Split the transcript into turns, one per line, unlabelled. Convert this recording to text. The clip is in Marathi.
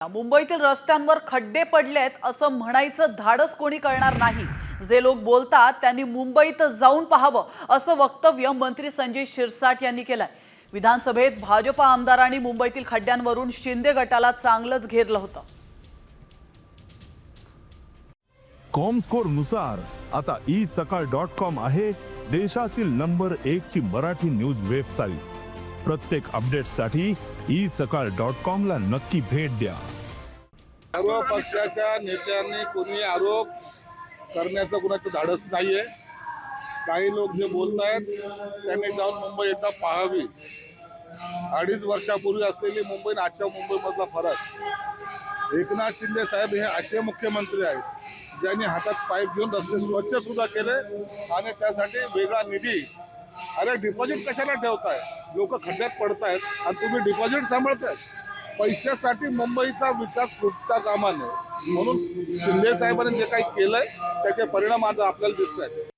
मुंबईतील रस्त्यांवर खड्डे पडलेत असं म्हणायचं धाडस कोणी करणार नाही। जे लोक बोलतात त्यांनी मुंबईत जाऊन पाहावं असं वक्तव्य मंत्री संजय शिरसाट यांनी केलंय। विधानसभेत भाजप आमदारांनी मुंबईतील खड्ड्यांवरून शिंदे गटाला चांगलंच घेरलं होतं।
कॉमस्कोर नुसार आता isakal.com आहे देशातील नंबर 1 ची मराठी न्यूज वेबसाईट। प्रत्येक अपडेटसाठी isakal.com ला नक्की भेट द्या।
सर्व पक्षाच्या नेत्यांनी कोणी आरोप करण्याचं कुणाचं धाडस नाहीये। काही लोक जे बोलत आहेत त्यांनी जाऊन मुंबई एकदा पाहावी। 2.5 वर्षापूर्वी असलेली मुंबई आणि आजच्या मुंबईमधला फरक। एकनाथ शिंदे साहेब हे असे मुख्यमंत्री आहेत ज्यांनी हातात पाईप घेऊन रस्ते स्वच्छ सुद्धा केले आणि त्यासाठी वेगळा निधी। अरे डिपॉझिट कशाला ठेवताय? लोक खड्ड्यात पडतायत आणि तुम्ही डिपॉझिट सांभाळताय। पैशासाठी मुंबईचा विकास खुटता कामा नये, म्हणून शिंदे साहेबांनी जे काही केलंय त्याचे परिणाम आज आपल्याला दिसत आहेत।